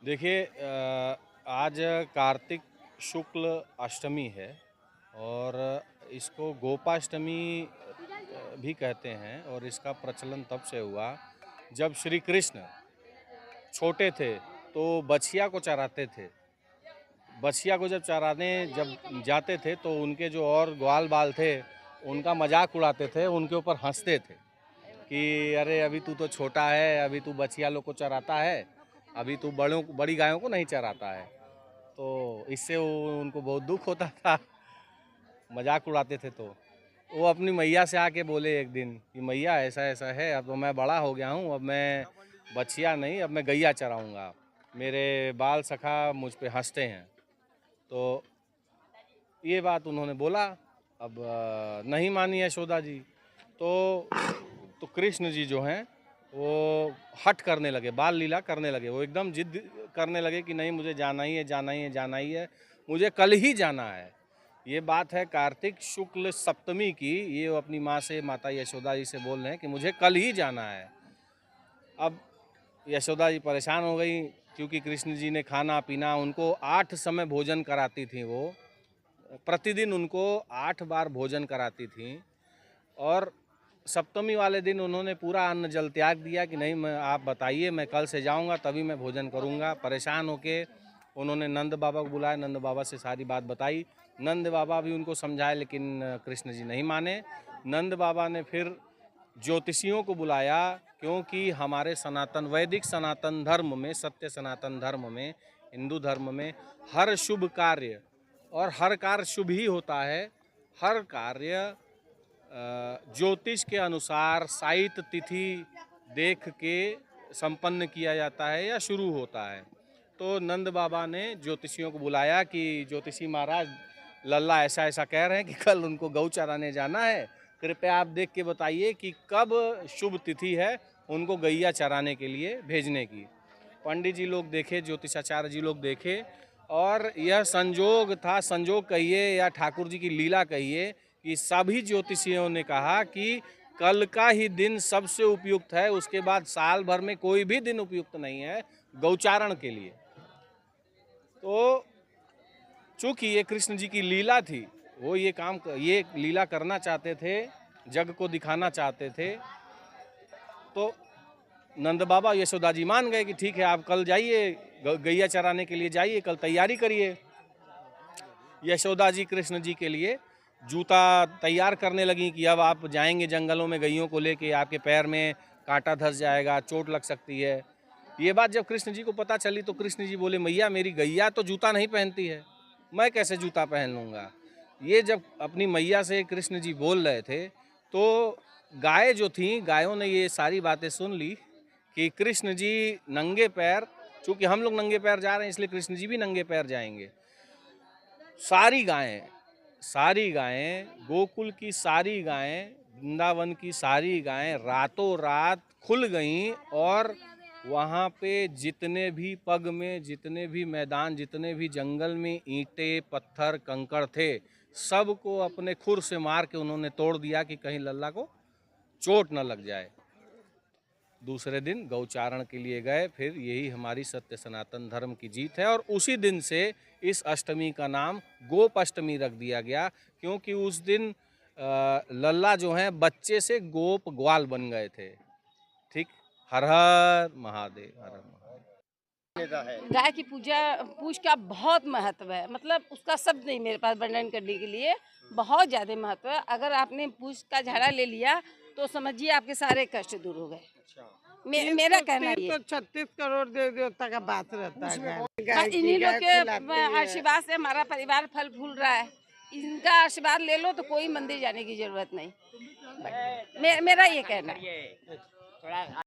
देखिए आज कार्तिक शुक्ल अष्टमी है और इसको गोपाष्टमी भी कहते हैं और इसका प्रचलन तब से हुआ जब श्री कृष्ण छोटे थे तो बछिया को चराते थे। बछिया को जब जाते थे तो उनके जो और ग्वाल बाल थे उनका मजाक उड़ाते थे, उनके ऊपर हंसते थे कि अरे अभी तू तो छोटा है, अभी तू बछिया लोग को चराता है, अभी तू बड़ी गायों को नहीं चराता है। तो इससे उनको बहुत दुख होता था, मजाक उड़ाते थे। तो वो अपनी मैया से आके बोले एक दिन कि मैया ऐसा ऐसा है, अब तो मैं बड़ा हो गया हूँ, अब मैं बछिया नहीं, अब मैं गैया चराऊँगा, मेरे बाल सखा मुझ पे हंसते हैं। तो ये बात उन्होंने बोला। अब नहीं मानी यशोदा जी। तो कृष्ण जी जो हैं वो हठ करने लगे, बाल लीला करने लगे। वो एकदम जिद करने लगे कि नहीं, मुझे जाना ही है, जाना ही है, जाना ही है, मुझे कल ही जाना है। ये बात है कार्तिक शुक्ल सप्तमी की। ये वो अपनी माँ से, माता यशोदा जी से बोल रहे हैं कि मुझे कल ही जाना है। अब यशोदा जी परेशान हो गई क्योंकि कृष्ण जी ने खाना पीना, उनको 8 समय भोजन कराती थी। वो प्रतिदिन उनको 8 बार भोजन कराती थी और सप्तमी वाले दिन उन्होंने पूरा अन्न जल त्याग दिया कि नहीं, मैं, आप बताइए, मैं कल से जाऊंगा तभी मैं भोजन करूंगा। परेशान होके उन्होंने नंद बाबा को बुलाया, नंद बाबा से सारी बात बताई। नंद बाबा भी उनको समझाए लेकिन कृष्ण जी नहीं माने। नंद बाबा ने फिर ज्योतिषियों को बुलाया क्योंकि हमारे सनातन वैदिक सनातन धर्म में, सत्य सनातन धर्म में, हिंदू धर्म में हर शुभ कार्य और हर कार्य शुभ ही होता है। हर कार्य ज्योतिष के अनुसार साइत तिथि देख के संपन्न किया जाता है या शुरू होता है। तो नंद बाबा ने ज्योतिषियों को बुलाया कि ज्योतिषी महाराज, लल्ला ऐसा ऐसा कह रहे हैं कि कल उनको गौ चराने जाना है, कृपया आप देख के बताइए कि कब शुभ तिथि है उनको गैया चराने के लिए भेजने की। पंडित जी लोग देखे, ज्योतिषाचार्य जी लोग देखे और यह संजोग था, संजोग कहिए या ठाकुर जी की लीला कहिए, कि सभी ज्योतिषियों ने कहा कि कल का ही दिन सबसे उपयुक्त है, उसके बाद साल भर में कोई भी दिन उपयुक्त नहीं है गौचारण के लिए। तो चूंकि ये कृष्ण जी की लीला थी, वो ये लीला करना चाहते थे, जग को दिखाना चाहते थे। तो नंद बाबा यशोदा जी मान गए कि ठीक है, आप कल जाइए, गैया चराने के लिए जाइए, कल तैयारी करिए। यशोदा जी कृष्ण जी के लिए जूता तैयार करने लगी कि अब आप जाएंगे जंगलों में गैयों को लेके, आपके पैर में कांटा धंस जाएगा, चोट लग सकती है। ये बात जब कृष्ण जी को पता चली तो कृष्ण जी बोले, मैया मेरी गैया तो जूता नहीं पहनती है, मैं कैसे जूता पहन लूँगा। ये जब अपनी मैया से कृष्ण जी बोल रहे थे तो गाय जो थी, गायों ने ये सारी बातें सुन ली कि कृष्ण जी नंगे पैर, चूँकि हम लोग नंगे पैर जा रहे हैं इसलिए कृष्ण जी भी नंगे पैर जाएंगे। सारी गायें, गोकुल की सारी गायें, वृंदावन की सारी गायें रातों रात खुल गईं और वहाँ पे जितने भी पग में, जितने भी मैदान, जितने भी जंगल में ईंटें, पत्थर, कंकड़ थे, सबको अपने खुर से मार के उन्होंने तोड़ दिया कि कहीं लल्ला को चोट न लग जाए। दूसरे दिन गौचारण के लिए गए। फिर यही हमारी सत्य सनातन धर्म की जीत है और उसी दिन से इस अष्टमी का नाम गोप अष्टमी रख दिया गया क्योंकि उस दिन लल्ला जो हैं बच्चे से गोप ग्वाल बन गए थे। ठीक। हर हर महादेव, हर हर महादेव। गाय की पूज का बहुत महत्व है। मतलब उसका शब्द नहीं मेरे पास वर्णन करने के लिए। बहुत ज़्यादा महत्व है। अगर आपने पूज का झाड़ा ले लिया तो समझिए आपके सारे कष्ट दूर हो गए। मेरा कहना ये 36 करोड़ देवी देवता का बात रहता है। इन्हीं लोग के आशीर्वाद से हमारा परिवार फल फूल रहा है। इनका आशीर्वाद ले लो तो कोई मंदिर जाने की जरूरत नहीं। मेरा ये कहना है।